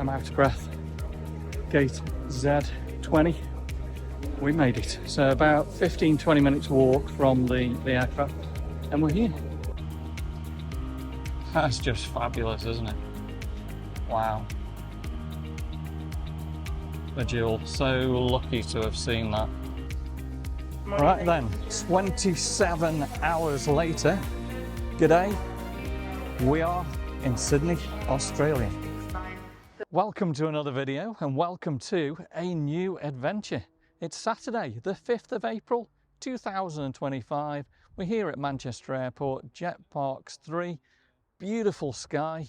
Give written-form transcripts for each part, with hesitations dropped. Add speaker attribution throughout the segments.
Speaker 1: I'm out of breath. Gate Z20. We made it. So about 15-20 minutes walk from the aircraft, and we're here. That's just fabulous, isn't it? Wow. The Jewel, so lucky to have seen that. Right then, 27 hours later, g'day, we are in Sydney, Australia. Welcome to another video and welcome to a new adventure. It's Saturday, the 5th of April, 2025. We're here at Manchester Airport, Jet Parks 3, beautiful sky.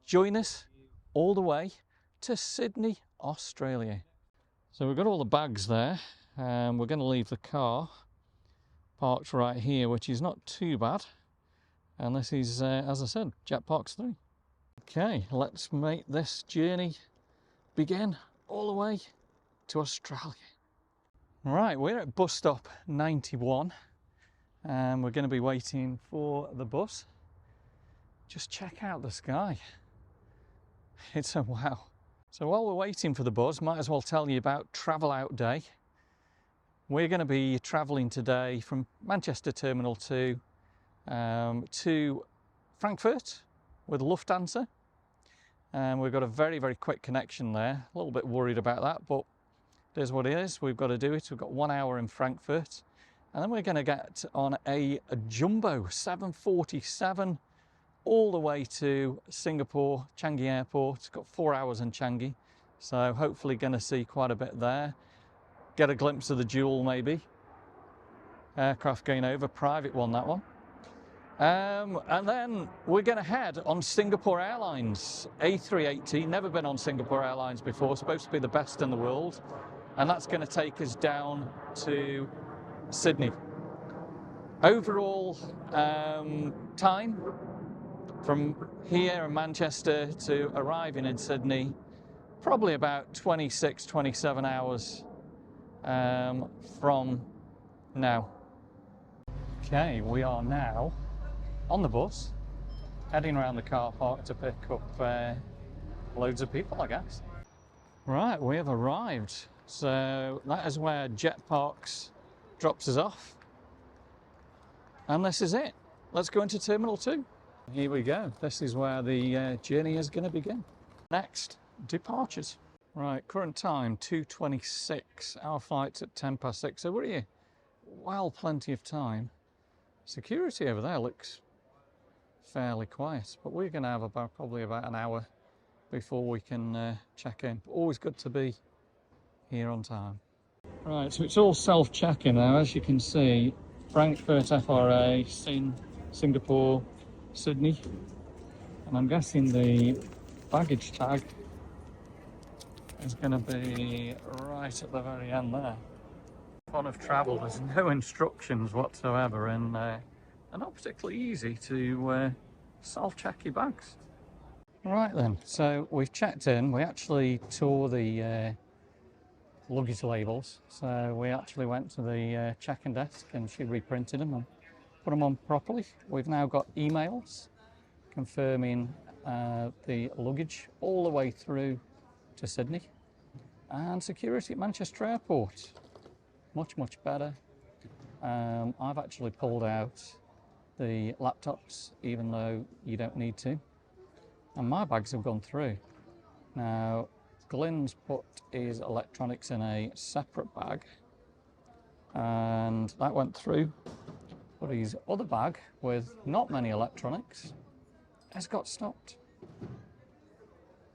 Speaker 1: Join us all the way to Sydney, Australia. So we've got all the bags there, and we're going to leave the car parked right here, which is not too bad. And this is, as I said, Jet Parks 3. Okay, let's make this journey begin all the way to Australia. Right, we're at bus stop 91, and we're going to be waiting for the bus. Just check out the sky. It's a wow. So while we're waiting for the bus, might as well tell you about Travel Out Day. We're going to be travelling today from Manchester Terminal 2 to Frankfurt with Lufthansa. And we've got a very, very quick connection there. A little bit worried about that, but it is what it is. We've got to do it. We've got 1 hour in Frankfurt. And then we're going to get on a jumbo 747 all the way to Singapore, Changi Airport. It's got 4 hours in Changi, so hopefully going to see quite a bit there. Get a glimpse of the Jewel maybe. Aircraft going over, private one, that one. And then we're going to head on Singapore Airlines, A380. Never been on Singapore Airlines before, supposed to be the best in the world. And that's going to take us down to Sydney. Overall time from here in Manchester to arriving in Sydney, probably about 26, 27 hours from now. Okay, we are now on the bus, heading around the car park to pick up loads of people, I guess. Right, we have arrived. So that is where Jet Parks drops us off. And this is it. Let's go into Terminal 2. Here we go. This is where the journey is going to begin. Next, departures. Right, current time 2:26. Our flight's at 6:10. So we're here. Well, plenty of time. Security over there looks fairly quiet, but we're going to have probably about an hour before we can check in. Always good to be here on time. Right, so it's all self-checking now, as you can see. Frankfurt FRA, Singapore, Sydney, and I'm guessing the baggage tag is going to be right at the very end there. Fun of travel, there's no instructions whatsoever, and not particularly easy to self-check your bags. Right then, so we've checked in. We actually tore the luggage labels, so we actually went to the check-in desk and she reprinted them and put them on properly. We've now got emails confirming the luggage all the way through to Sydney, and security at Manchester Airport much better. I've actually pulled out the laptops even though you don't need to, and my bags have gone through. Now Glenn's put his electronics in a separate bag and that went through. But his other bag with not many electronics has got stopped.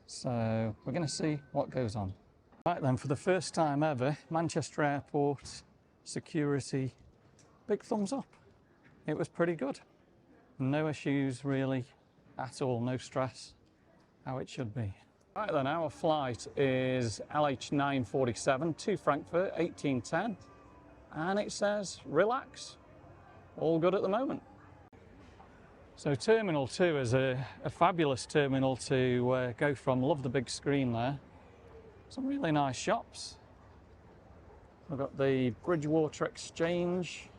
Speaker 1: So we're going to see what goes on. Right then, for the first time ever, Manchester Airport security, big thumbs up. It was pretty good. No issues really at all, no stress, how it should be. Right then, our flight is LH947 to Frankfurt, 18:10, and it says relax. All good at the moment. So Terminal 2 is a fabulous terminal to go from. Love the big screen there. Some really nice shops. We've got the Bridgewater Exchange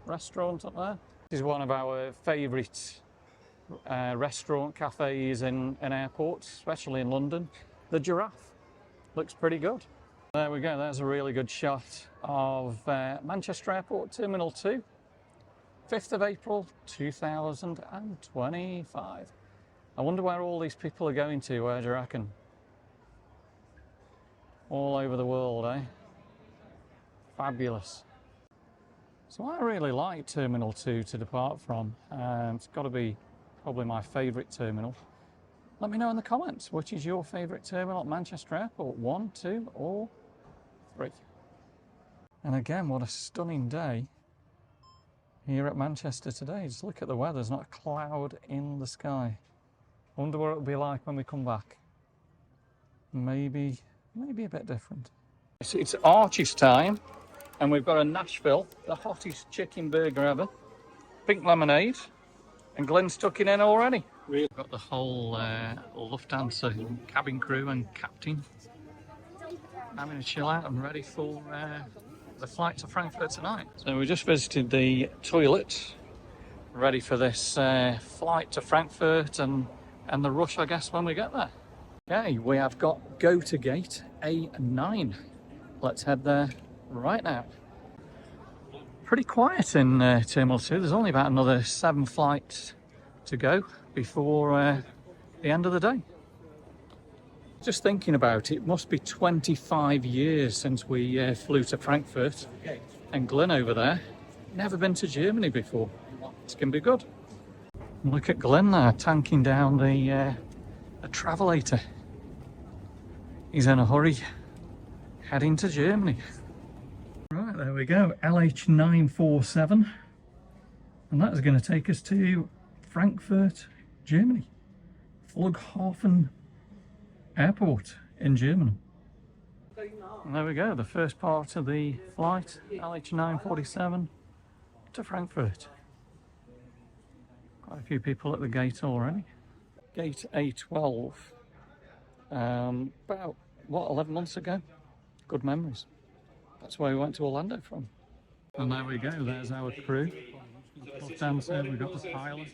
Speaker 1: restaurant up there. This is one of our favourite restaurant, cafes in airports, especially in London. The giraffe looks pretty good. There we go, there's a really good shot of Manchester Airport Terminal 2, 5th of April 2025. I wonder where all these people are going to, where do you reckon? All over the world, eh? Fabulous. So I really like Terminal 2 to depart from. It's got to be probably my favourite terminal. Let me know in the comments, which is your favourite terminal at Manchester Airport? 1, 2 or 3? And again, what a stunning day here at Manchester today. Just look at the weather, there's not a cloud in the sky. I wonder what it'll be like when we come back. Maybe a bit different. It's Archie's time, and we've got a Nashville, the hottest chicken burger ever, pink lemonade, and Glenn's tucking in already. We've got the whole Lufthansa cabin crew and captain having a chill out and ready for the flight to Frankfurt tonight. So we just visited the toilet, ready for this flight to Frankfurt and the rush, I guess, when we get there. Okay, we have got go to gate A9. Let's head there right now. Pretty quiet in Terminal 2. There's only about another 7 flights to go before the end of the day. Just thinking about it, it must be 25 years since we flew to Frankfurt, and Glenn over there, never been to Germany before. It's going to be good. Look at Glenn there, tanking down the travelator. He's in a hurry, heading to Germany. Right, there we go, LH947. And that is going to take us to Frankfurt, Germany. Flughafen Airport in Germany. And there we go, the first part of the flight, LH947 to Frankfurt. Quite a few people at the gate already. Gate A12. About, what, 11 months ago? Good memories. That's where we went to Orlando from. And there we go, there's our crew. Lufthansa, we've got the pilot.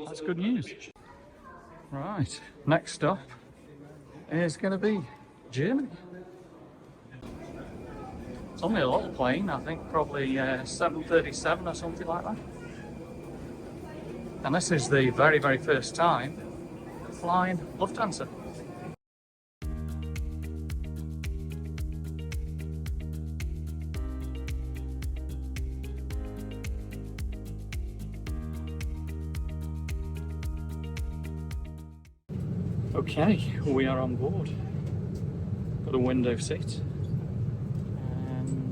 Speaker 1: That's good news. Right, next stop is going to be Germany. It's only a little plane, I think probably 737 or something like that. And this is the very, very first time flying Lufthansa. Okay, we are on board. Got a window seat.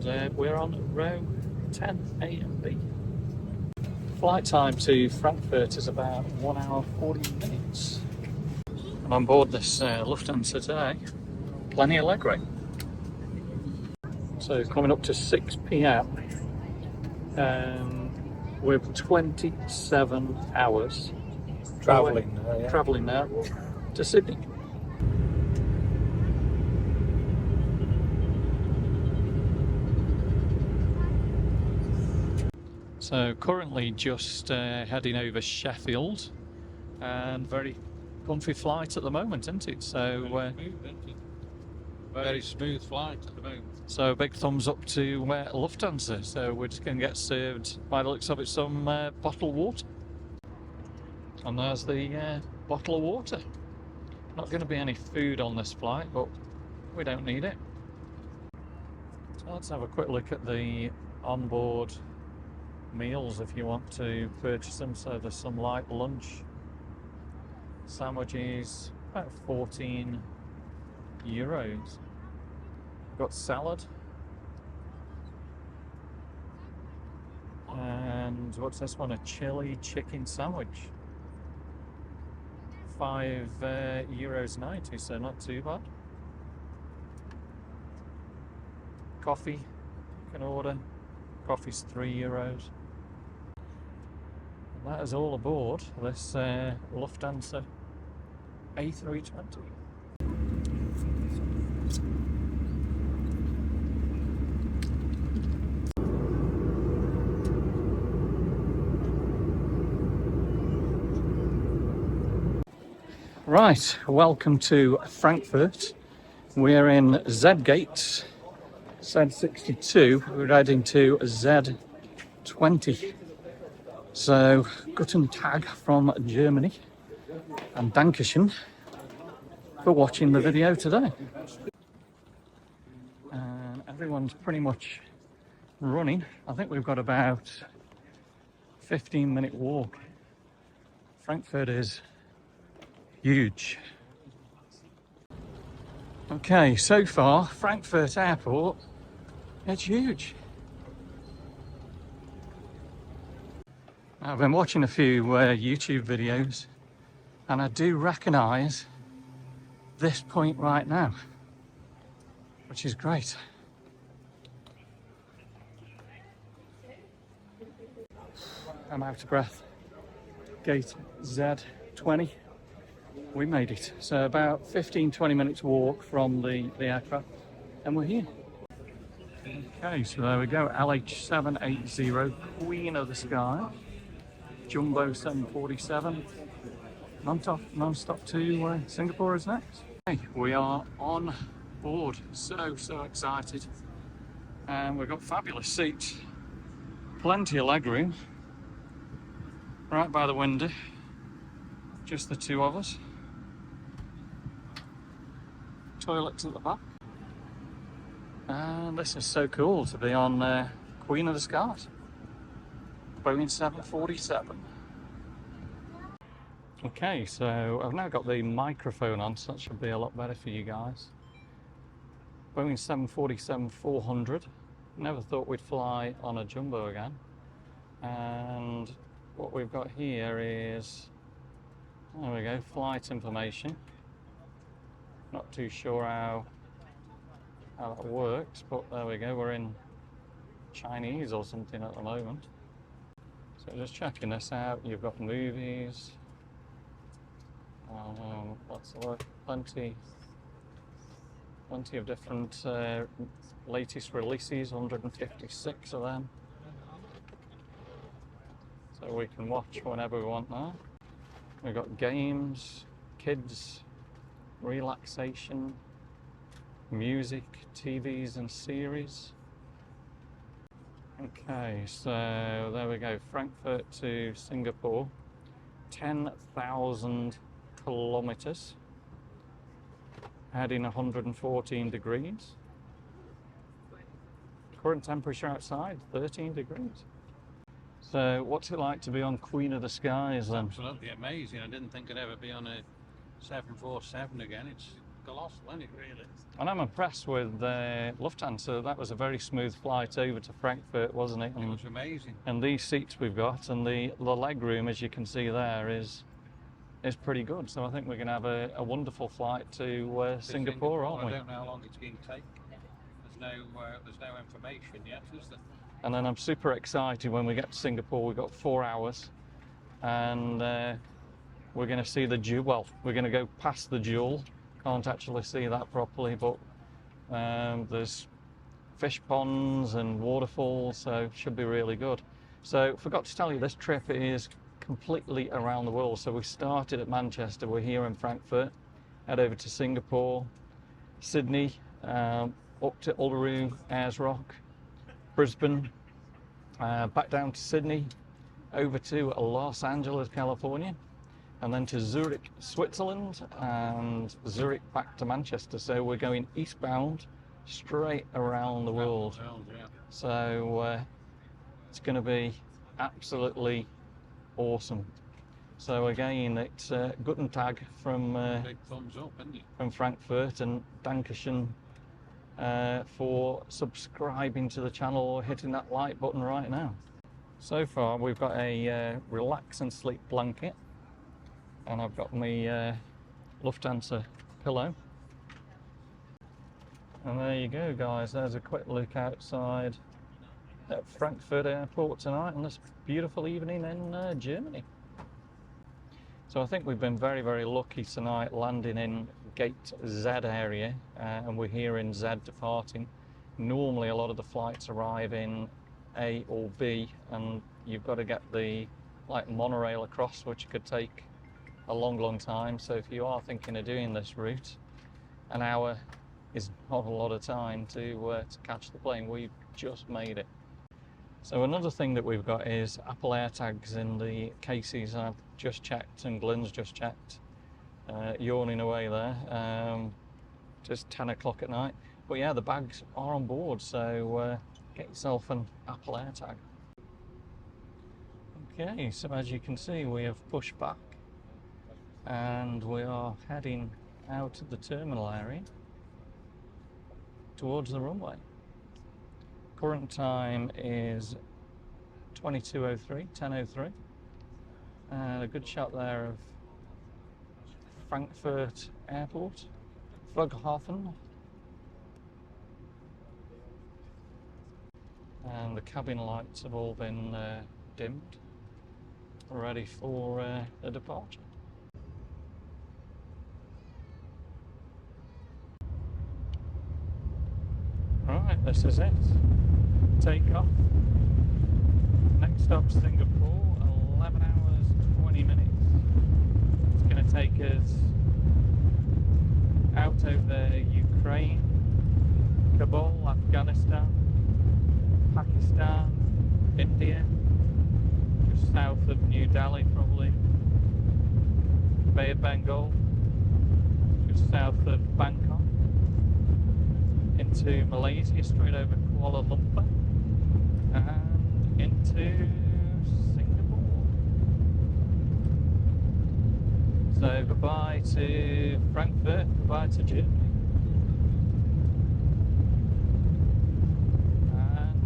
Speaker 1: And we're on row 10A and B. Flight time to Frankfurt is about 1 hour 40 minutes. And on board this Lufthansa today, plenty of leg room. So coming up to 6 p.m. With 27 hours travelling now to Sydney. So currently just heading over Sheffield, and very comfy flight at the moment, isn't it? So
Speaker 2: very smooth flight at the moment.
Speaker 1: So big thumbs up to Lufthansa. So we're just going to get served, by the looks of it, some bottled water. And there's the bottle of water. Not going to be any food on this flight, but we don't need it. So let's have a quick look at the onboard meals if you want to purchase them. So there's some light lunch sandwiches, about 14 euros. Got salad, and what's this one, a chili chicken sandwich, €5.90, so not too bad. Coffee you can order, coffee's €3. And that is all aboard this Lufthansa A320. Right, welcome to Frankfurt. We're in Z Gate, Z62. We're heading to Z20. So, guten Tag from Germany, and Dankeschön for watching the video today. And everyone's pretty much running. I think we've got about 15-minute walk. Frankfurt is huge. Okay, so far, Frankfurt Airport, it's huge. I've been watching a few YouTube videos, and I do recognise this point right now, which is great. I'm out of breath. Gate Z20. We made it. So about 15-20 minutes walk from the aircraft, and we're here. Okay, so there we go. LH780, Queen of the Sky. Jumbo 747. Non-stop to Singapore is next. Okay, we are on board. So excited. And we've got fabulous seats. Plenty of legroom. Right by the window. Just the two of us. Toilets at the back. And this is so cool to be on Queen of the Skies. Boeing 747. Okay, so I've now got the microphone on, so that should be a lot better for you guys. Boeing 747-400. Never thought we'd fly on a jumbo again. And what we've got here is, there we go, flight information. Not too sure how that works, but there we go, we're in Chinese or something at the moment. So just checking this out, you've got movies, lots of plenty of different latest releases, 156 of them. So we can watch whenever we want now. We've got games, kids, relaxation, music, TVs and series. Okay, so there we go, Frankfurt to Singapore, 10,000 kilometers, heading 114 degrees. Current temperature outside, 13 degrees. So what's it like to be on Queen of the Skies then?
Speaker 2: Absolutely amazing. I didn't think I'd ever be on a 747 again. It's colossal, isn't it, really? And
Speaker 1: I'm impressed with Lufthansa. That was a very smooth flight over to Frankfurt, wasn't it?
Speaker 2: It was amazing.
Speaker 1: And these seats we've got, and the leg room, as you can see there, is pretty good. So I think we're going to have a wonderful flight to Singapore, aren't we?
Speaker 2: I don't know how long it's going to take. There's no information yet, is there?
Speaker 1: And then I'm super excited when we get to Singapore. We've got 4 hours, and we're going to see the jewel. Well, we're going to go past the jewel. Can't actually see that properly, but there's fish ponds and waterfalls, so should be really good. So forgot to tell you, this trip is completely around the world. So we started at Manchester, we're here in Frankfurt, head over to Singapore, Sydney, up to Uluru, Ayers Rock, Brisbane, back down to Sydney, over to Los Angeles, California, and then to Zurich, Switzerland, and Zurich back to Manchester. So we're going eastbound straight around the world. So it's going to be absolutely awesome. So again, it's guten Tag from
Speaker 2: big thumbs up, isn't it?
Speaker 1: From Frankfurt, and Dankeschön for subscribing to the channel or hitting that like button right now. So far we've got a relax and sleep blanket, and I've got my Lufthansa pillow. And there you go, guys, there's a quick look outside at Frankfurt Airport tonight on this beautiful evening in Germany. So I think we've been very, very lucky tonight landing in Gate Z area, and we're here in Z departing. Normally a lot of the flights arrive in A or B, and you've got to get the monorail across, which could take a long time. So if you are thinking of doing this route, an hour is not a lot of time to catch the plane. We've just made it. So another thing that we've got is Apple AirTags in the cases. I've just checked, and Glenn's just checked, yawning away there. Just 10 o'clock at night. But yeah, the bags are on board, so get yourself an Apple AirTag. Okay, so as you can see, we have pushed back and we are heading out of the terminal area towards the runway. Current time is 10:03. And a good shot there of Frankfurt Airport, Flughafen. And the cabin lights have all been dimmed, ready for the departure. Right, this is it. Take off. Next stop, Singapore, 11 hours, 20 minutes. It's going to take us out over Ukraine, Kabul, Afghanistan, Pakistan, India, just south of New Delhi probably, Bay of Bengal, just south of Bangkok, into Malaysia, straight over Kuala Lumpur, and into Singapore. So goodbye to Frankfurt, goodbye to Germany. And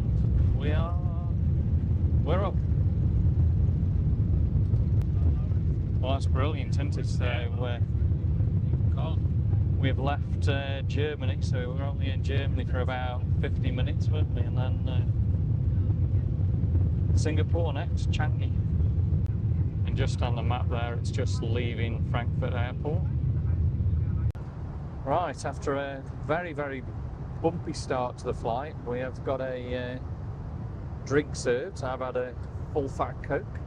Speaker 1: we're up. Well, that's brilliant, isn't it? So we've left Germany, so we're only in Germany for about 50 minutes, weren't we? And then Singapore next, Changi. And just on the map there, it's just leaving Frankfurt Airport. Right, after a very bumpy start to the flight, we have got a drink served. I've had a full fat Coke.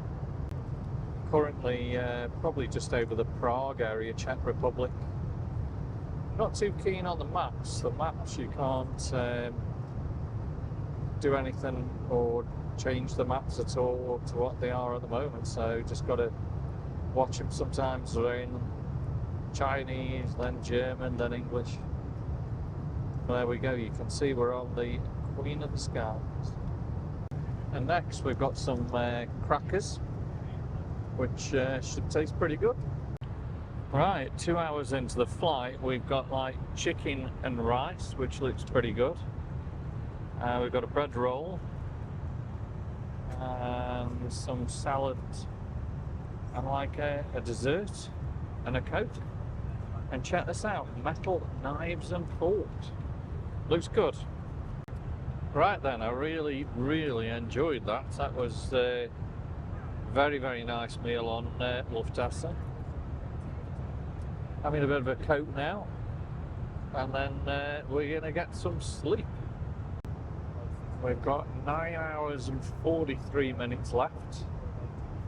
Speaker 1: Currently probably just over the Prague area, Czech Republic. Not too keen on the maps. The maps, you can't do anything or change the maps at all to what they are at the moment, so just got to watch them. Sometimes they're in Chinese, then German, then English. There we go, you can see we're on the Queen of the Skies. And next we've got some crackers, which should taste pretty good. Right, 2 hours into the flight, we've got like chicken and rice, which looks pretty good. We've got a bread roll and some salad and like a dessert and a Coke. And check this out, metal knives and forks. Looks good. Right then, I really enjoyed that. That was a very nice meal on Lufthansa. Having a bit of a Coke now, and then we're going to get some sleep. We've got 9 hours and 43 minutes left,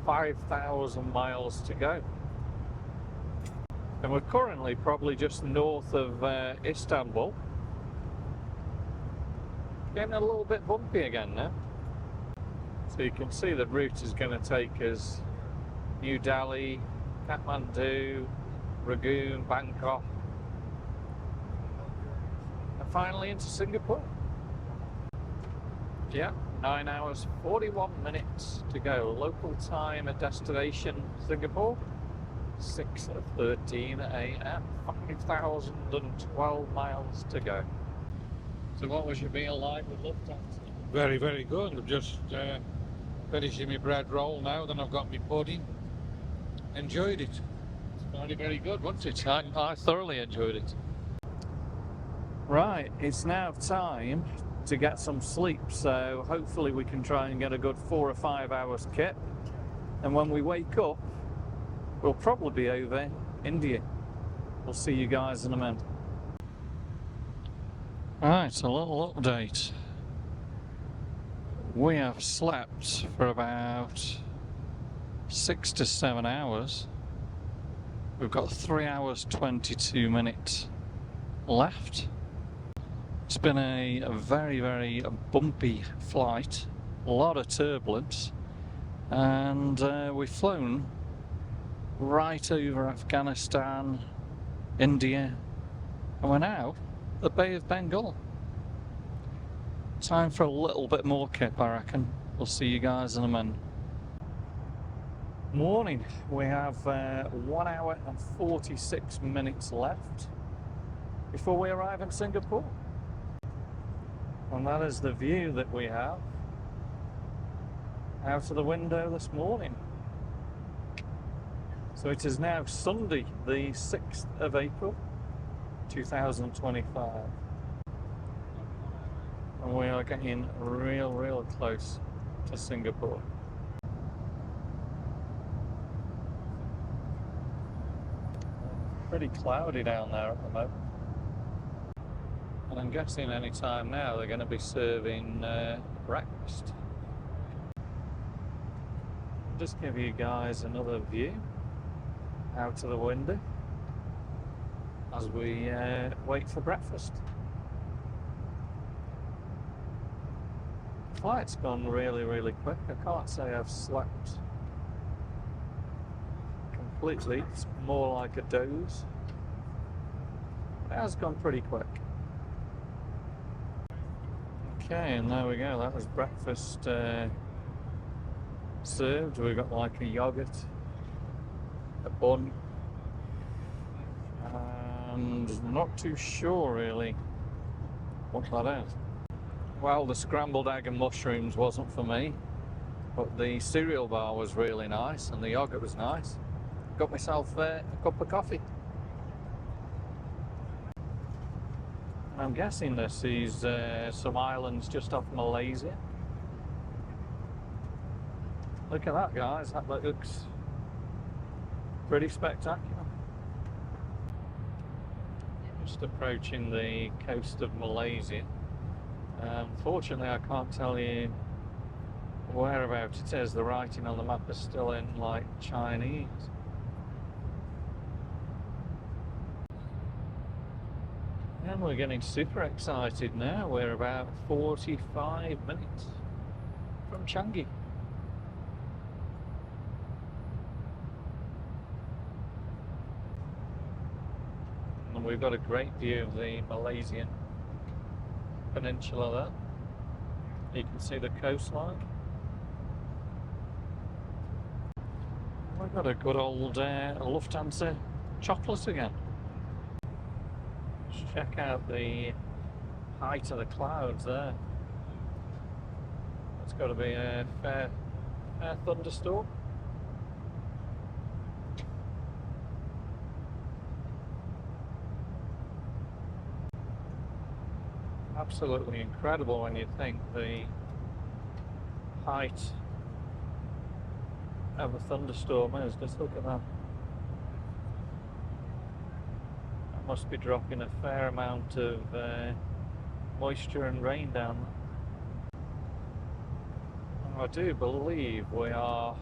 Speaker 1: 5,000 miles to go. And we're currently probably just north of Istanbul. Getting a little bit bumpy again now. So you can see the route is going to take us New Delhi, Kathmandu, Rangoon, Bangkok, and finally into Singapore. Yeah, 9 hours 41 minutes to go. Local time at destination Singapore, 6:13 a.m. 5,012 miles to go. So what was your meal like with Lufthansa?
Speaker 2: Very good. I'm just finishing my bread roll now, then I've got my pudding. Enjoyed it. Very good, wasn't it?
Speaker 1: I thoroughly enjoyed it. Right, it's now time to get some sleep, so hopefully we can try and get a good 4 or 5 hours kip, and when we wake up we'll probably be over India. We'll see you guys in a minute. Right, a little update. We have slept for about 6 to 7 hours. We've got 3 hours 22 minutes left. It's been a very, very bumpy flight, a lot of turbulence, and we've flown right over Afghanistan, India, and we're now at the Bay of Bengal. Time for a little bit more kip, I reckon. We'll see you guys in a minute. Morning. We have 1 hour and 46 minutes left before we arrive in Singapore. And that is the view that we have out of the window this morning. So it is now Sunday, the 6th of April, 2025. And we are getting real close to Singapore. Pretty cloudy down there at the moment. And I'm guessing any time now they're going to be serving breakfast. Just give you guys another view out of the window as we wait for breakfast. The flight's gone really quick. I can't say I've slept completely. It's more like a doze. It has gone pretty quick. Okay, and there we go. That was breakfast served. We've got like a yogurt, a bun, and I'm not too sure really what that is. Well, the scrambled egg and mushrooms wasn't for me, but the cereal bar was really nice and the yogurt was nice. Got myself a cup of coffee. I'm guessing this is some islands just off Malaysia. Look at that, guys. That looks pretty spectacular. Just approaching the coast of Malaysia. Unfortunately, I can't tell you whereabouts it is. The writing on the map is still in like Chinese. And we're getting super excited now. We're about 45 minutes from Changi. And we've got a great view of the Malaysian peninsula there. You can see the coastline. We've got a good old Lufthansa chocolate again. Check out the height of the clouds there. It's got to be a fair thunderstorm. Absolutely incredible when you think the height of a thunderstorm is. Just look at that. Must be dropping a fair amount of moisture and rain down there. I do believe we are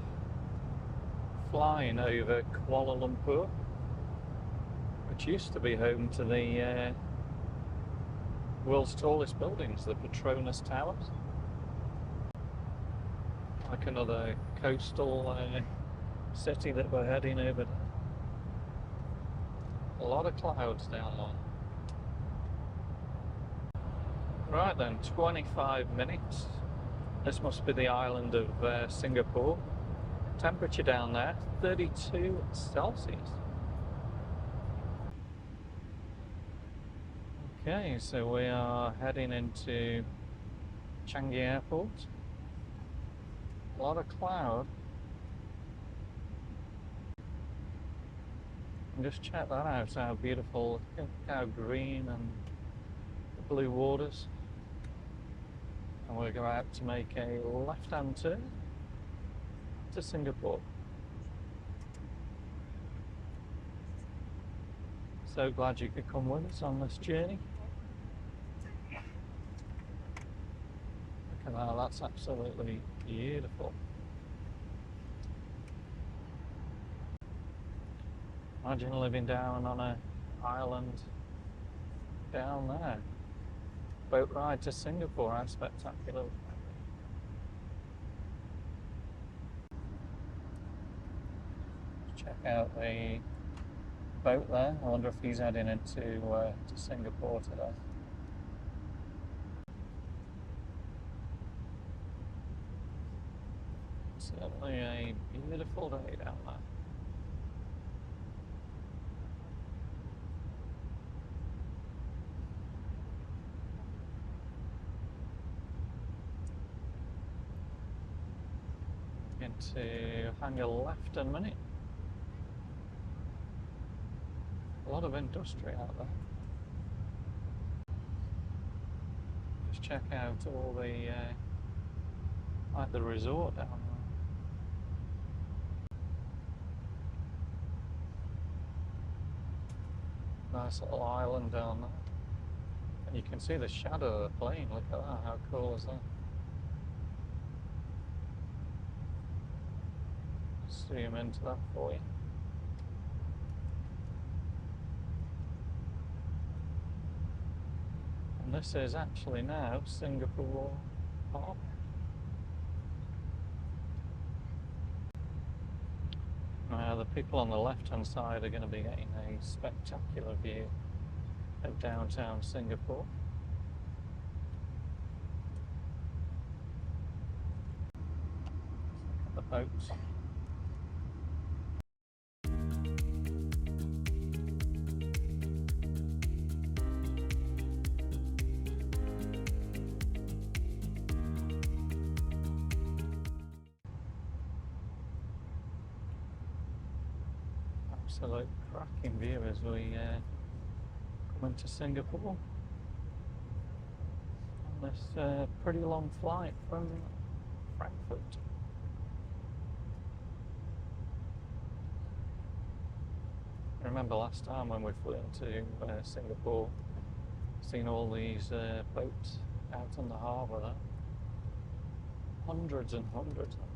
Speaker 1: flying over Kuala Lumpur, which used to be home to the world's tallest buildings, the Petronas Towers. Like another coastal city that we're heading over. A lot of clouds down there. Right then, 25 minutes. This must be the island of Singapore. Temperature down there, 32 Celsius. Okay, so we are heading into Changi Airport. A lot of cloud. And just check that out, how beautiful, how green and the blue waters. And we'll go out to make a left-hand turn to Singapore. So glad you could come with us on this journey. Look at that, that's absolutely beautiful. Imagine living down on an island down there. Boat ride to Singapore, how spectacular. Check out the boat there. I wonder if he's heading into to Singapore today. Certainly a beautiful day down there. Into hang a left in a minute. A lot of industry out there. Just check out all the like the resort down there. Nice little island down there. And you can see the shadow of the plane. Look at that, how cool is that? Zoom into that for you. And this is actually now Singapore Harbour. Now the people on the left hand side are going to be getting a spectacular view of downtown Singapore. The boats. Absolute cracking view as we come into Singapore on this pretty long flight from Frankfurt. I remember last time when we flew into Singapore, seen all these boats out on the harbour there. Hundreds and hundreds of them.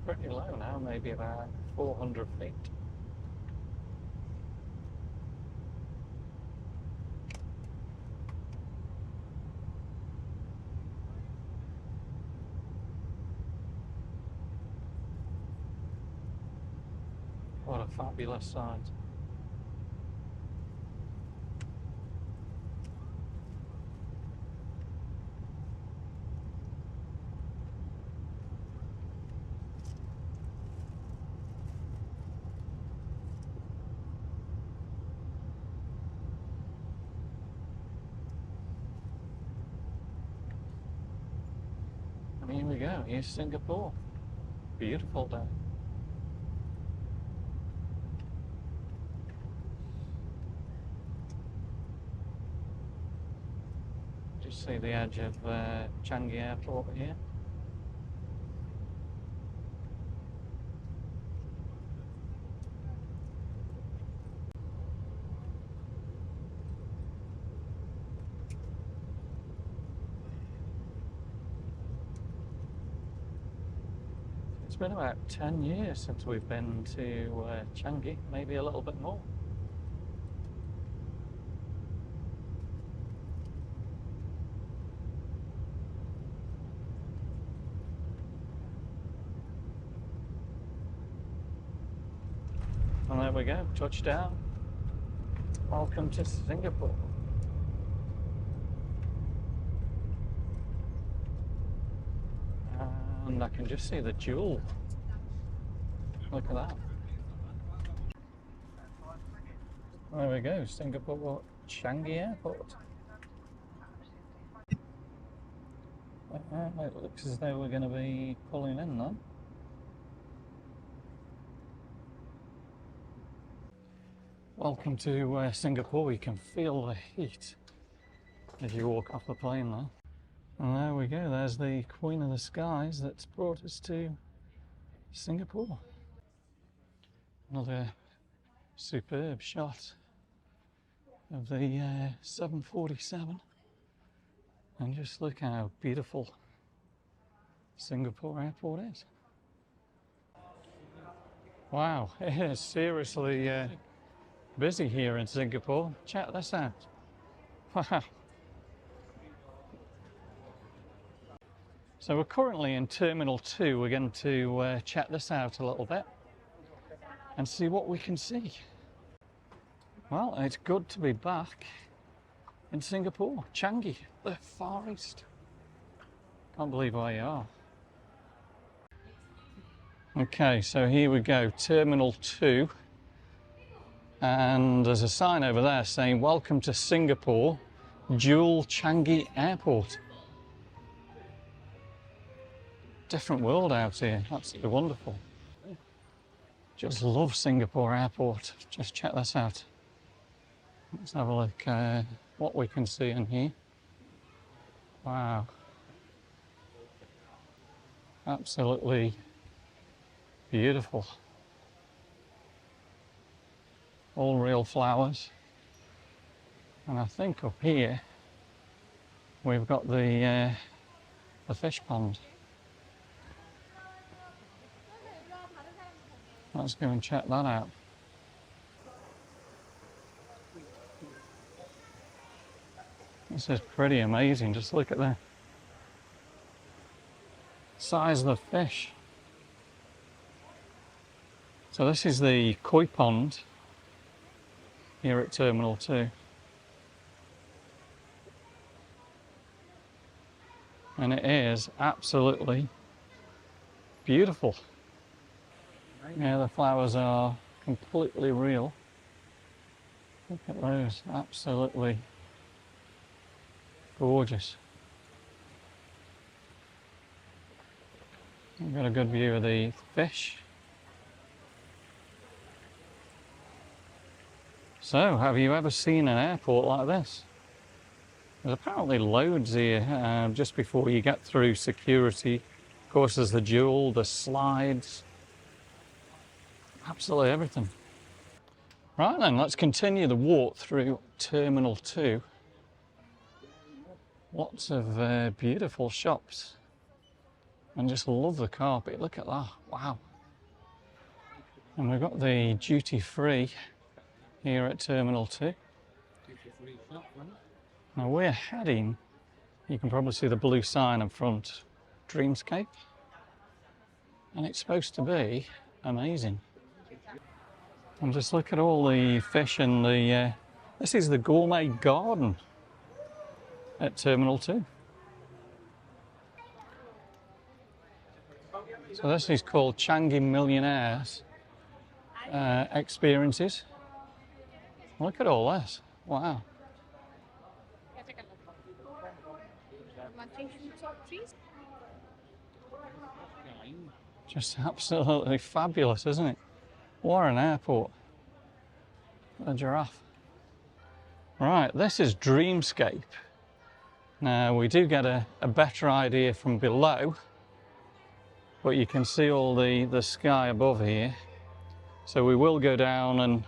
Speaker 1: Pretty low now, maybe about 400 feet. What a fabulous sight. And here we go, here's Singapore. Beautiful day. Just see the edge of Changi Airport here. It's been about 10 years since we've been to Changi, maybe a little bit more. And there we go, touchdown. Welcome to Singapore. And I can just see the jewel. Look at that. There we go, Singapore Changi Airport. It looks as though we're going to be pulling in then. Welcome to Singapore. You can feel the heat as you walk off the plane there. And there we go, there's the Queen of the Skies that's brought us to Singapore. Another superb shot of the 747. And just look how beautiful Singapore airport is. Wow, it is seriously busy here in Singapore. Check this out. Wow. So we're currently in Terminal 2. We're going to check this out a little bit and see what we can see. Well, it's good to be back in Singapore, Changi, the Far East. Can't believe where you are. Okay, so here we go, Terminal 2. And there's a sign over there saying, "Welcome to Singapore, Dual Changi Airport." Different world out here, absolutely wonderful. Just love Singapore Airport. Just check this out. Let's have a look what we can see in here. Wow. Absolutely beautiful. All real flowers. And I think up here we've got the fish pond. Let's go and check that out. This is pretty amazing. Just look at the size of the fish. So this is the koi pond here at Terminal 2. And it is absolutely beautiful. Yeah, the flowers are completely real. Look at those, absolutely gorgeous. We've got a good view of the fish. So, have you ever seen an airport like this? There's apparently loads here just before you get through security. Of course, there's the Jewel, the slides, absolutely everything. Right then, let's continue the walk through Terminal 2. Lots of beautiful shops. And just love the carpet. Look at that. Wow. And we've got the duty free here at Terminal 2. Now we're heading, you can probably see the blue sign in front, Dreamscape. And it's supposed to be amazing. And just look at all the fish in the, this is the gourmet garden at Terminal 2. So this is called Changi Millionaires Experiences. Look at all this, wow. Just absolutely fabulous, isn't it? What an airport. A giraffe. Right, this is Dreamscape. Now we do get a better idea from below, but you can see all the sky above here. So we will go down and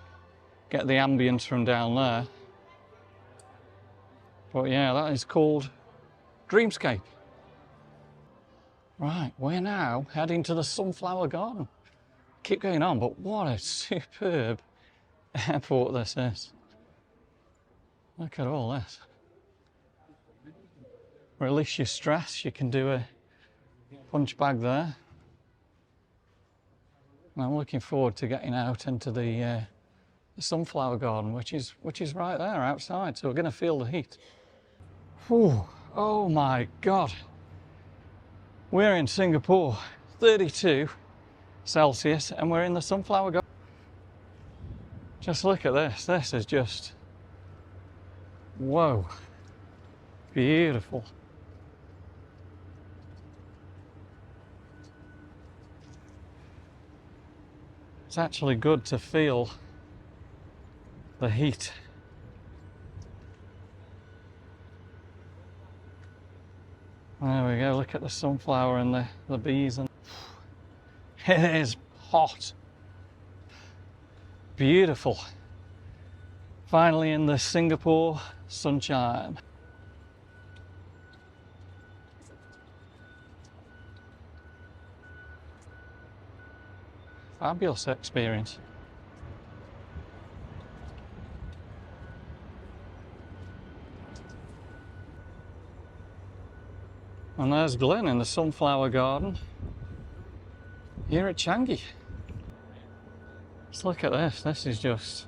Speaker 1: get the ambience from down there. But yeah, that is called Dreamscape. Right, we're now heading to the Sunflower Garden. Keep going on, but what a superb airport this is. Look at all this. Release your stress, you can do a punch bag there. And I'm looking forward to getting out into the Sunflower Garden, which is right there outside, so we're going to feel the heat. Whew. Oh my God. We're in Singapore, 32 Celsius, and we're in the Sunflower Garden. Just look at this. This is just, whoa, beautiful. It's actually good to feel the heat. There we go, look at the sunflower and the bees. And it is hot. beautiful. Finally in the Singapore sunshine. Fabulous experience. And there's Glenn in the sunflower garden here at Changi. Just look at this. This is just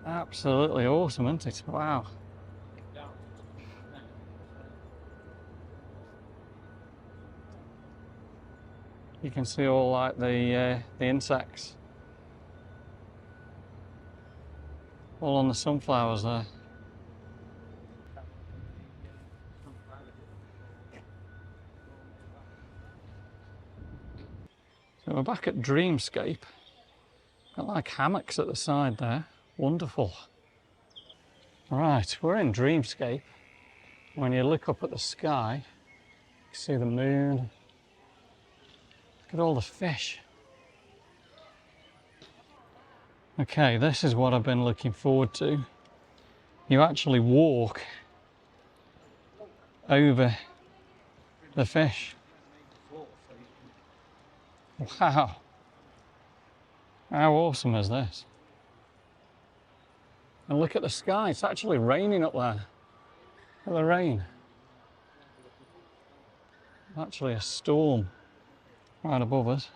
Speaker 1: absolutely awesome, isn't it? Wow. You can see all like the insects all on the sunflowers there. So we're back at Dreamscape. Got like hammocks at the side there. Wonderful. Right, we're in Dreamscape. When you look up at the sky, you can see the moon. Look at all the fish. Okay, this is what I've been looking forward to. You actually walk over the fish. Wow. How awesome is this? And look at the sky, it's actually raining up there. Look at the rain. Actually a storm right above us.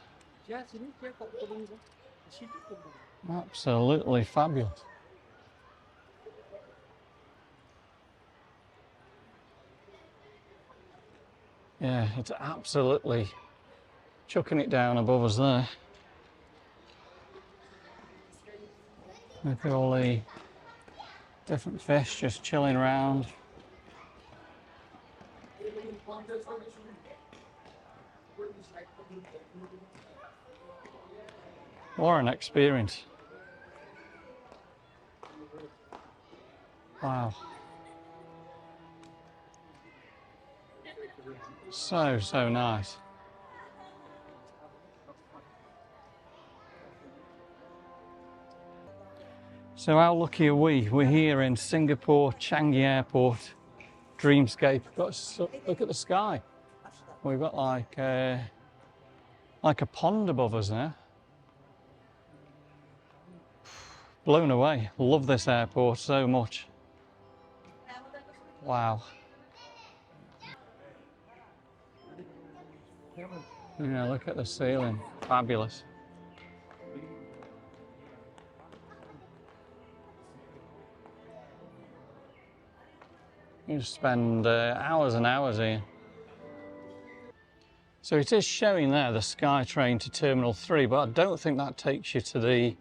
Speaker 1: Absolutely fabulous. Yeah, it's absolutely chucking it down above us there. Look at all the different fish just chilling around. What an experience. Wow. So nice. So how lucky are we? We're here in Singapore, Changi Airport, Dreamscape. Look at the sky. We've got like a pond above us now. Blown away. Love this airport so much. Wow. Yeah, look at the ceiling. Fabulous. You just spend hours and hours here. So it is showing there the SkyTrain to Terminal 3, but I don't think that takes you to the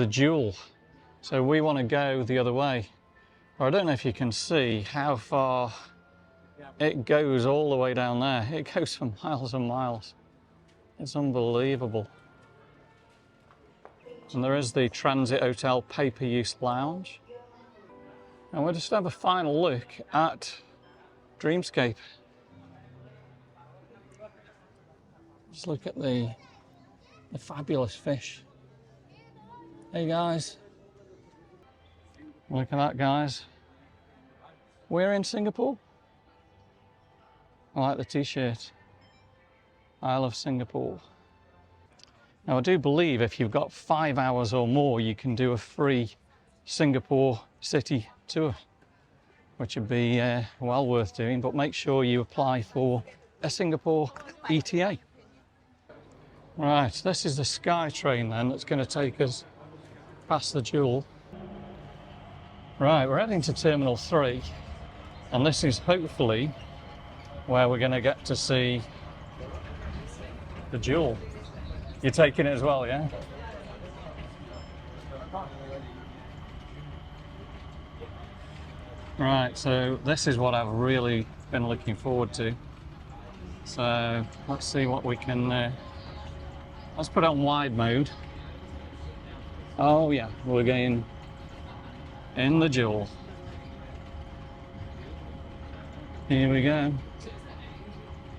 Speaker 1: Jewel. So we want to go the other way. Or I don't know if you can see how far it goes all the way down there. It goes for miles and miles. It's unbelievable. And there is the Transit Hotel pay-per-use lounge. And we'll just have a final look at Dreamscape. Just look at the fabulous fish. Hey guys. Look at that, guys. We're in Singapore. I like the t-shirt. I love Singapore. Now I do believe if you've got 5 hours or more, you can do a free Singapore city tour, which would be well worth doing, but make sure you apply for a Singapore ETA. Right, this is the SkyTrain then that's going to take us past the Jewel. Right, we're heading to Terminal 3, and this is hopefully where we're going to get to see the Jewel. You're taking it as well, yeah? Right, so this is what I've really been looking forward to. So let's see what we can, let's put it on wide mode. Oh yeah, we're going in the Jewel. Here we go.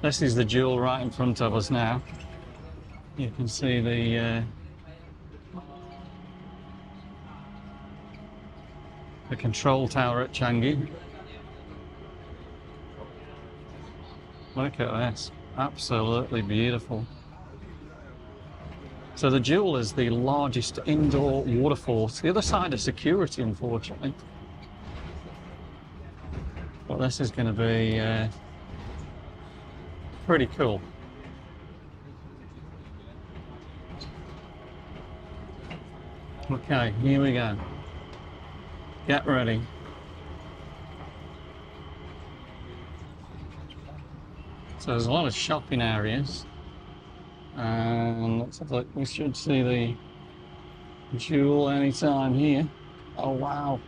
Speaker 1: This is the Jewel right in front of us now. You can see the The control tower at Changi. Look at this, absolutely beautiful. So the Jewel is the largest indoor waterfall. It's the other side of security, unfortunately. But this is going to be pretty cool. Okay, here we go. Get ready. So there's a lot of shopping areas. And let's have a look. We should see the Jewel anytime here. Oh, wow.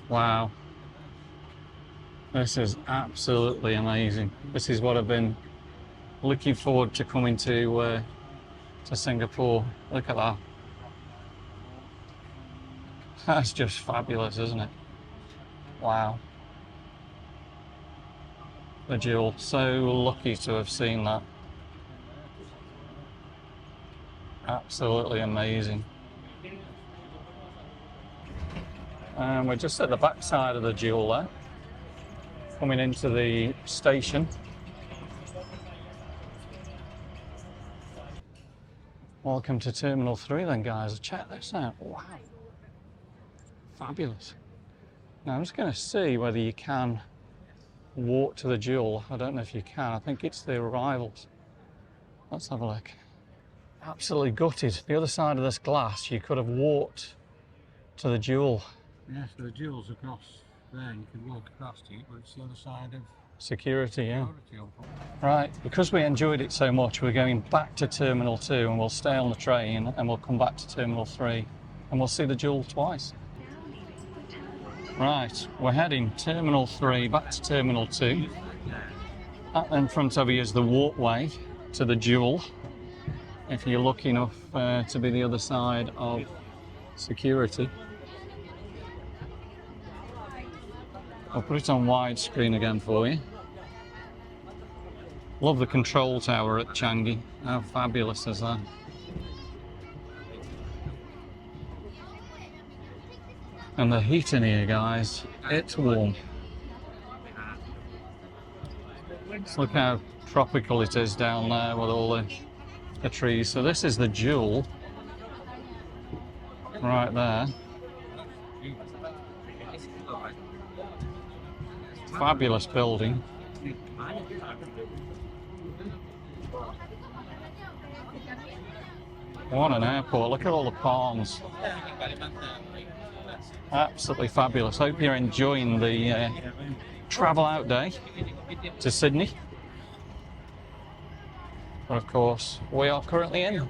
Speaker 1: Wow. This is absolutely amazing. This is what I've been looking forward to coming to Singapore. Look at that. That's just fabulous, isn't it? Wow. The Jewel. So lucky to have seen that. Absolutely amazing. And we're just at the back side of the Jewel there. Coming into the station. Welcome to Terminal 3 then, guys. Check this out. Wow. Fabulous. Now I'm just going to see whether you can walk to the Jewel. I don't know if you can. I think it's the arrivals. Let's have a look. Absolutely gutted. The other side of this glass, you could have walked to the Jewel.
Speaker 2: Yes, the Jewel's across there. You can walk across to it, but it's the other side of
Speaker 1: security, yeah.
Speaker 2: security.
Speaker 1: Right, because we enjoyed it so much, we're going back to Terminal 2 and we'll stay on the train and we'll come back to Terminal 3 and we'll see the Jewel twice. Right, we're heading Terminal 3 back to Terminal 2. That in front of you is the walkway to the Jewel. If you're lucky enough to be the other side of security. I'll put it on widescreen again for you. Love the control tower at Changi. How fabulous is that? And the heat in here, guys, it's warm. Just look how tropical it is down there with all the trees. So this is the Jewel right there. Fabulous building. What an airport. Look at all the palms. Absolutely fabulous. Hope you're enjoying the travel out day to Sydney. But of course, we are currently in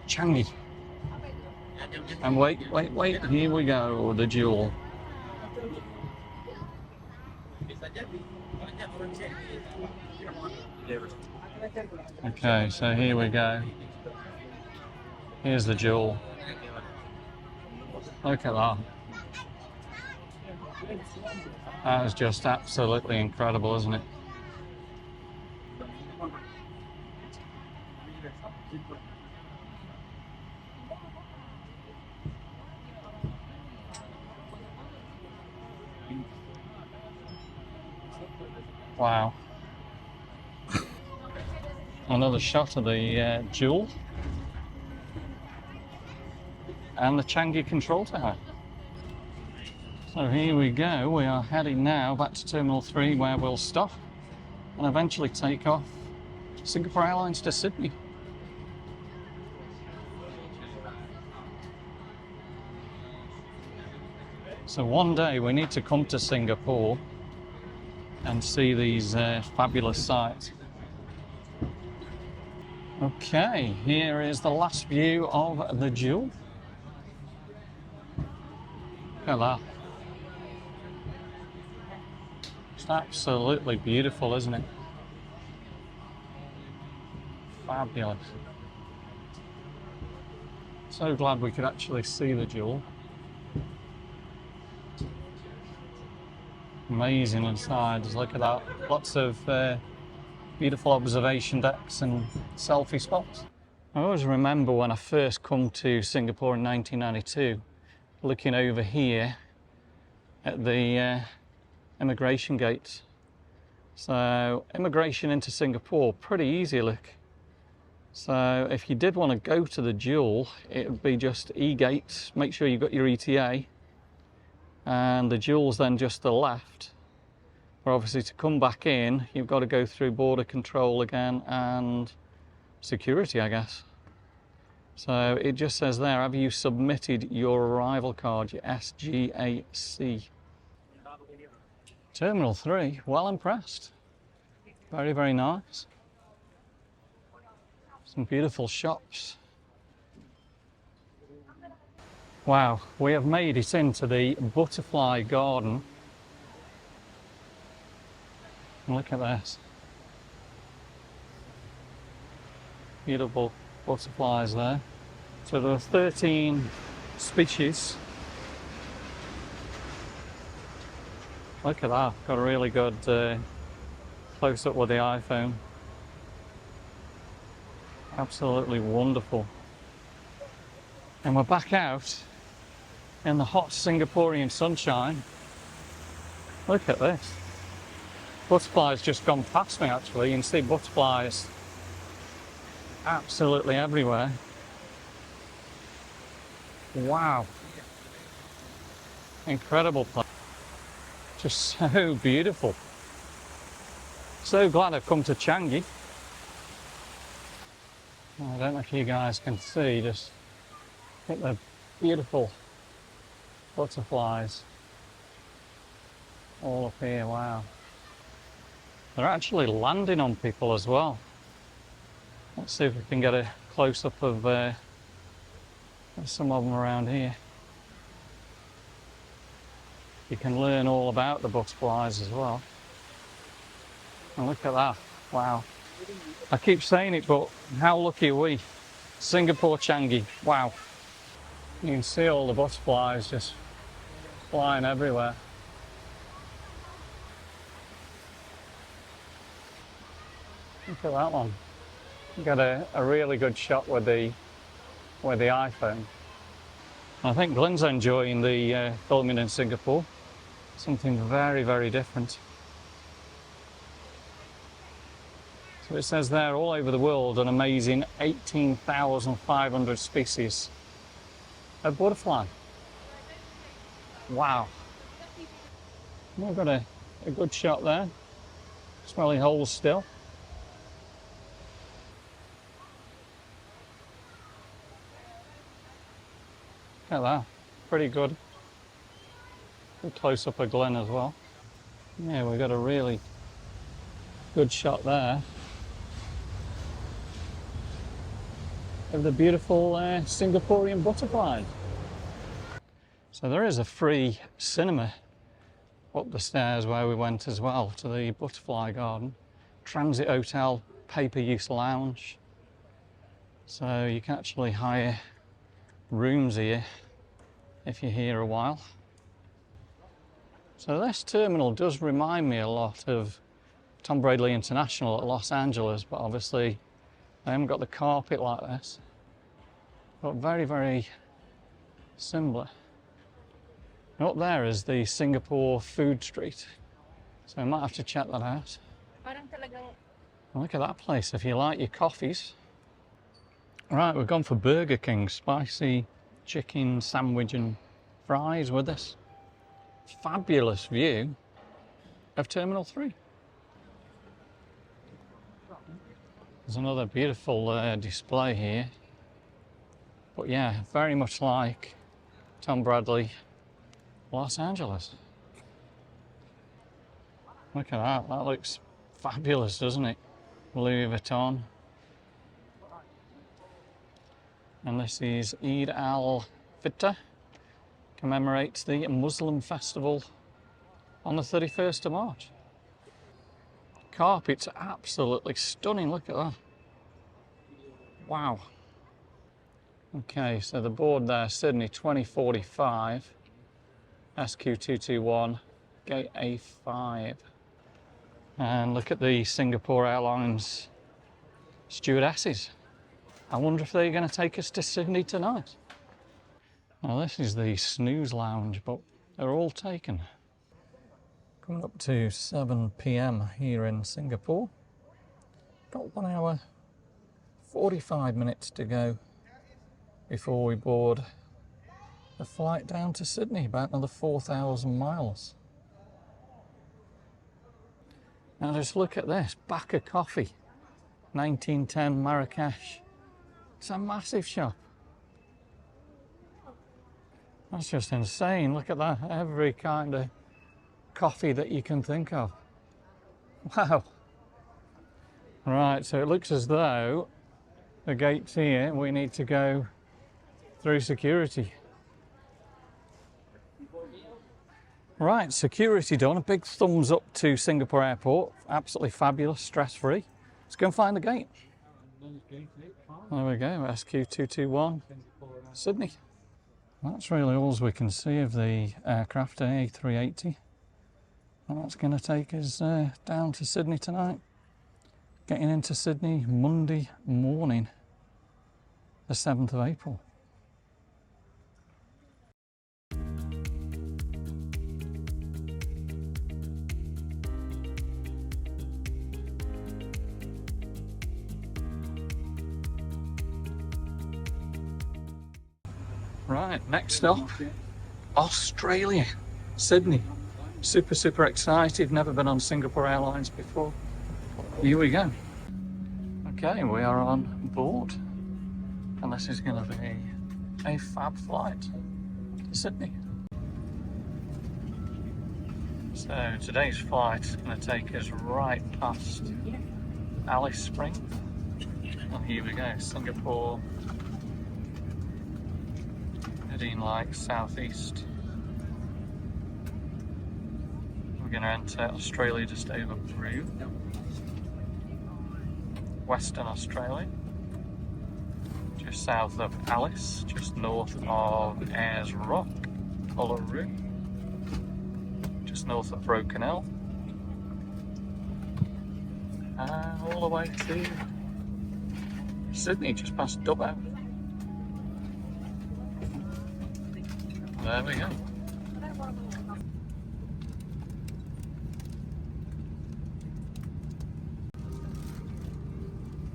Speaker 1: Changi. And wait, here we go, the Jewel. Okay, so here we go. Here's the Jewel. Look at that. That is just absolutely incredible, isn't it? Wow. Another shot of the Jewel and the Changi control tower. So here we go. We are heading now back to Terminal 3 where we'll stop and eventually take off Singapore Airlines to Sydney. So one day we need to come to Singapore and see these fabulous sights. Okay, here is the last view of the Jewel. Look at that. It's absolutely beautiful, isn't it? Fabulous. So glad we could actually see the Jewel. Amazing inside, just look at that. Lots of beautiful observation decks and selfie spots. I always remember when I first come to Singapore in 1992, looking over here at the immigration gates. So immigration into Singapore, pretty easy, look. So if you did want to go to the dual, it would be just E-gates, make sure you've got your ETA, and the dual's then just to the left. But obviously to come back in, you've got to go through border control again and security, I guess. So it just says there, have you submitted your arrival card, your SGAC? Terminal 3, well impressed. Very, very nice. Some beautiful shops. Wow, we have made it into the butterfly garden. Look at this. Beautiful butterflies there. So there are 13 species. Look at that, got a really good close up with the iPhone. Absolutely wonderful. And we're back out in the hot Singaporean sunshine. Look at this. Butterflies just gone past me actually. You can see butterflies absolutely everywhere. Wow. Incredible place. Just so beautiful. So glad I've come to Changi. I don't know if you guys can see, just look at the beautiful butterflies all up here, wow. They're actually landing on people as well. Let's see if we can get a close-up of some of them around here. You can learn all about the butterflies as well. And look at that, wow. I keep saying it, but how lucky are we? Singapore Changi, wow. You can see all the butterflies just flying everywhere. Look at that one. Got a really good shot with the iPhone. I think Glenn's enjoying the filming in Singapore. Something very, very different. So it says there, all over the world, an amazing 18,500 species of butterfly. Wow. We've got a good shot there. Smelly holes still. Look at that. Pretty good. Good close up of Glen as well. Yeah, we've got a really good shot there of the beautiful Singaporean butterflies. So there is a free cinema up the stairs where we went as well, to the butterfly garden. Transit hotel, pay-per-use lounge. So you can actually hire rooms here if you're here a while. So this terminal does remind me a lot of Tom Bradley International at Los Angeles, but obviously I haven't got the carpet like this. But very, very similar. And up there is the Singapore Food Street. So I might have to check that out. Look at that place if you like your coffees. Right, we've gone for Burger King, spicy chicken sandwich and fries with this fabulous view of Terminal 3. There's another beautiful display here. But yeah, very much like Tom Bradley, Los Angeles. Look at that, that looks fabulous, doesn't it? Louis Vuitton. And this is Eid al-Fitr, commemorates the Muslim festival on the 31st of March. Carpet's absolutely stunning, look at that. Wow. Okay, so the board there, Sydney 2045, SQ221, gate A5. And look at the Singapore Airlines stewardesses. I wonder if they're going to take us to Sydney tonight. Now this is the snooze lounge, but they're all taken. Coming up to 7 p.m. here in Singapore. Got 1 hour, 45 minutes to go before we board the flight down to Sydney, about another 4,000 miles. Now just look at this, Backer Coffee, 1910 Marrakesh. It's a massive shop. That's just insane, look at that, every kind of coffee that you can think of. Wow. Right, so it looks as though the gate's here, we need to go through security. Right, security done. A big thumbs up to Singapore Airport. Absolutely fabulous, stress-free. Let's go and find the gate. There we go, SQ221, Sydney. That's really all we can see of the aircraft, A380. And that's going to take us down to Sydney tonight. Getting into Sydney Monday morning, the 7th of April. Right, next stop, Australia, Sydney. Super excited, never been on Singapore Airlines before. Here we go. Okay, we are on board. And this is going to be a fab flight to Sydney. So today's flight is going to take us right past Alice Springs. And here we go, Singapore. Heading like southeast. We're going to enter Australia just over Peru. Western Australia. Just south of Alice, just north of Ayers Rock, Uluru. Just north of Broken Hill. And all the way to Sydney, just past Dubbo. There we go.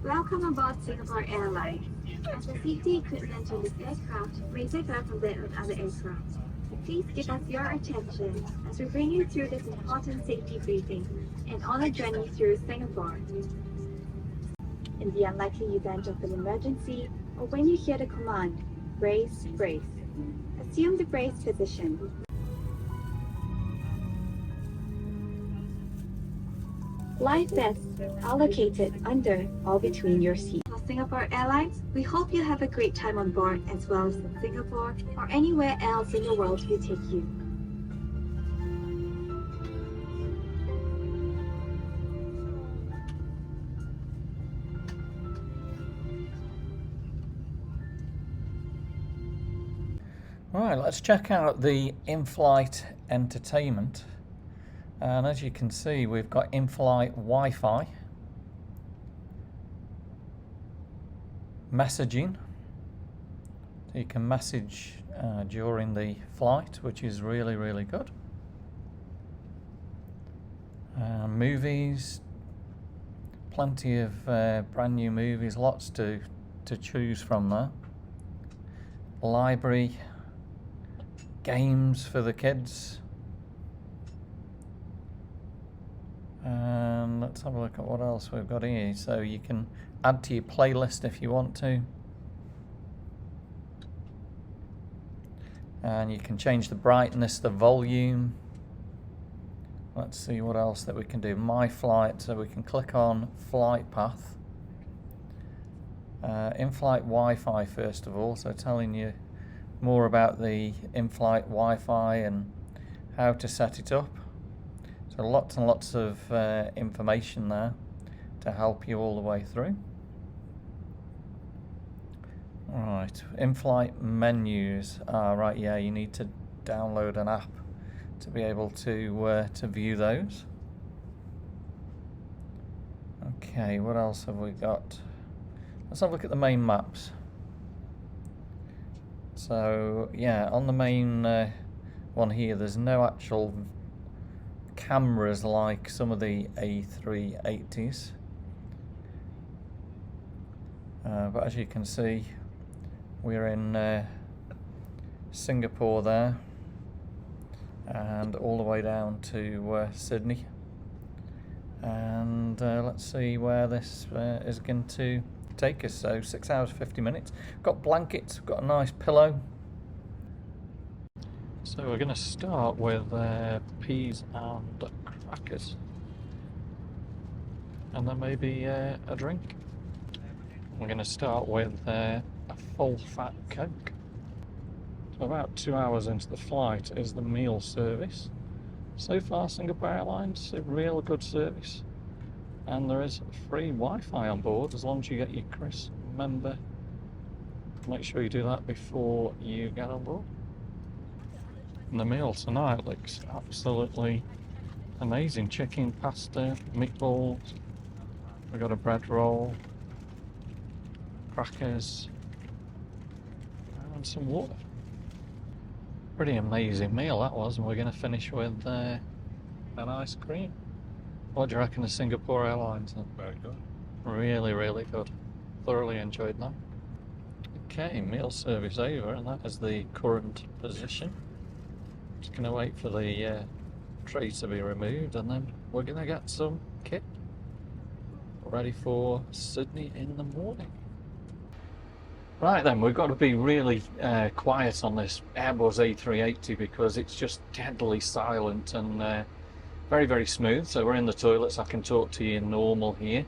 Speaker 3: Welcome aboard Singapore Airlines. As the safety equipment on this aircraft may differ from that on other aircraft, please give us your attention as we bring you through this important safety briefing and on a journey through Singapore. In the unlikely event of an emergency, or when you hear the command, brace, brace, assume the brace position. Life vests are located under or between your seats. For Singapore Airlines, we hope you have a great time on board as well as in Singapore or anywhere else in the world we take you.
Speaker 1: Right, let's check out the in-flight entertainment. And as you can see, we've got in-flight Wi-Fi, messaging, so you can message during the flight, which is really good. Movies, plenty of brand new movies, lots to choose from there. Library, games for the kids. And let's have a look at what else we've got here. So you can add to your playlist if you want to. And you can change the brightness, the volume. Let's see what else that we can do. My flight, so we can click on flight path. In-flight Wi-Fi first of all, so telling you more about the in-flight Wi-Fi and how to set it up. So lots and lots of information there to help you all the way through. Right, in-flight menus. Right, yeah, you need to download an app to be able to view those. Okay, what else have we got? Let's have a look at the main maps. So yeah, on the main one here, there's no actual cameras like some of the A380s. But as you can see, we're in Singapore there, and all the way down to Sydney. And let's see where this is going to take us. So 6 hours 50 minutes. Got blankets, got a nice pillow. So we're going to start with peas and crackers, and then maybe a drink. We're going to start with a full fat Coke. So about 2 hours into the flight is the meal service. So far, Singapore Airlines, a real good service. And there is free Wi-Fi on board as long as you get your Chris member. Make sure you do that before you get on board. And the meal tonight looks absolutely amazing. Chicken, pasta, meatballs. We've got a bread roll, crackers, and some water. Pretty amazing meal that was, and we're going to finish with an ice cream. What do you reckon of Singapore Airlines then?
Speaker 2: Very good.
Speaker 1: Really, really good. Thoroughly enjoyed that. Okay, meal service over, and that is the current position. Just going to wait for the tray to be removed, and then we're going to get some kit ready for Sydney in the morning. Right then, we've got to be really quiet on this Airbus A380 because it's just deadly silent and very, very smooth. So we're in the toilets. I can talk to you normal here.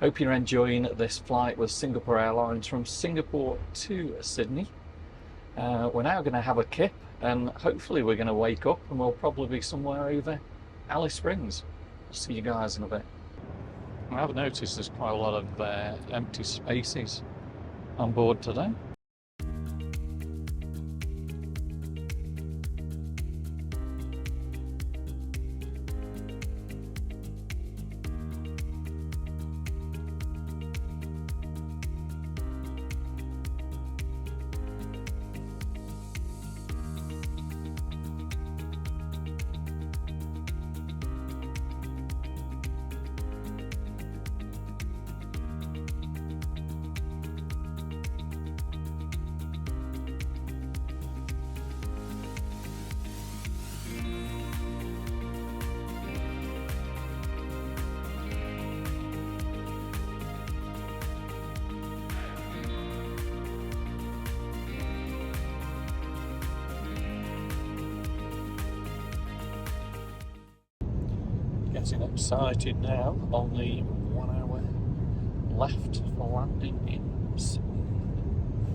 Speaker 1: Hope you're enjoying this flight with Singapore Airlines from Singapore to Sydney. We're now going to have a kip, and hopefully we're going to wake up and we'll probably be somewhere over Alice Springs. I'll see you guys in a bit. I've noticed there's quite a lot of empty spaces on board today. Getting excited now, only 1 hour left for landing in Sydney.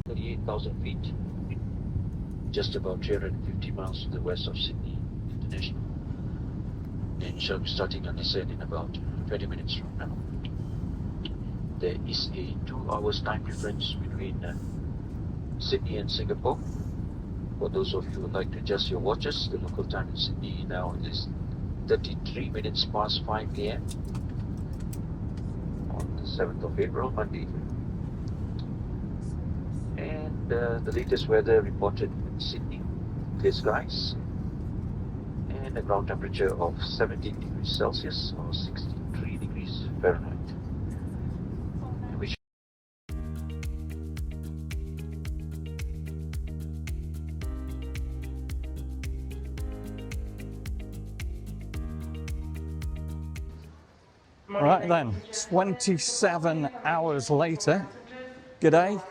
Speaker 4: 38,000 feet, just about 350 miles to the west of Sydney International. And shall be starting on ascent in about 20 minutes from now. There is a 2 hours time difference between Sydney and Singapore. For those of you who would like to adjust your watches, the local time in Sydney now is 33 minutes past 5 a.m. on the 7th of April, Monday. And the latest weather reported in Sydney, clear skies, and a ground temperature of 17 degrees Celsius or 63 degrees Fahrenheit.
Speaker 1: Right then, 27 hours later, g'day,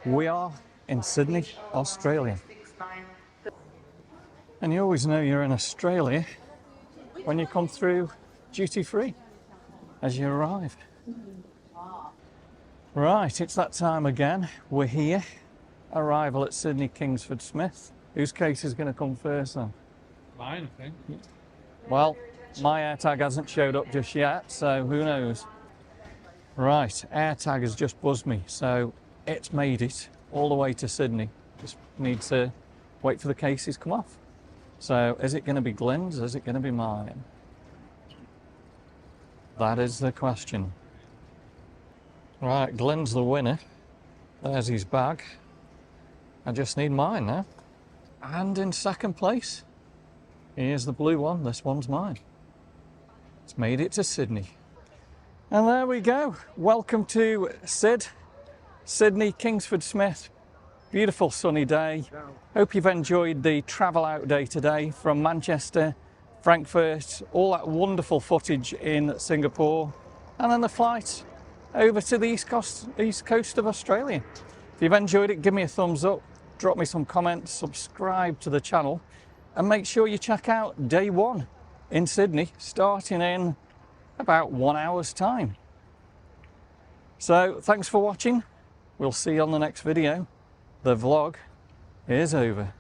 Speaker 1: we are in Sydney, Australia. And you always know you're in Australia when you come through duty free as you arrive. Right, it's that time again. We're here. Arrival at Sydney Kingsford Smith. Whose case is going to come first then?
Speaker 2: Mine, I think.
Speaker 1: Well, my AirTag hasn't showed up just yet, so who knows? Right, AirTag has just buzzed me, so it's made it all the way to Sydney. Just need to wait for the cases to come off. So is it going to be Glenn's? Is it going to be mine? That is the question. Right, Glenn's the winner. There's his bag. I just need mine now. And in second place, here's the blue one. This one's mine. It's made it to Sydney. And there we go. Welcome to Sydney, Kingsford Smith. Beautiful sunny day. Hope you've enjoyed the travel out day today from Manchester, Frankfurt, all that wonderful footage in Singapore, and then the flight over to the east coast of Australia. If you've enjoyed it, give me a thumbs up, drop me some comments, subscribe to the channel, and make sure you check out day one in Sydney, starting in about 1 hour's time. So thanks for watching. We'll see you on the next video. The vlog is over.